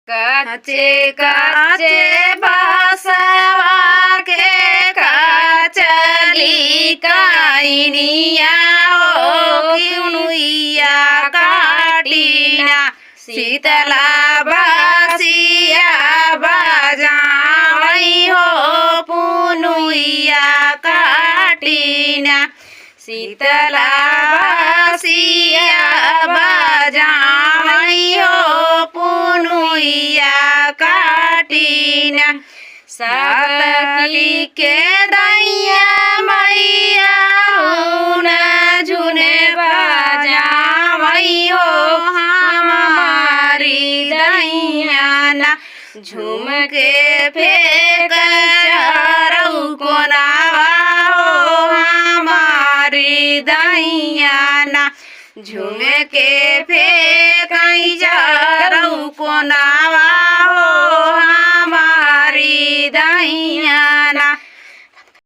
काचे काचे बसवा के काचली काइनिया हो किनुइया काटिना शीतला बासिया बजाई हो पुनुइया काटिना शीतला बासिया बजाई हो पुनुइया काटिना सातकी के दैया मैया उना झुने बजाई हो हमारी दैया ना झूम के फेंक चारऊ कोनावा हो हमारी दैया ना झूम के फेंक चारऊ कोनावा हो हमारी दैया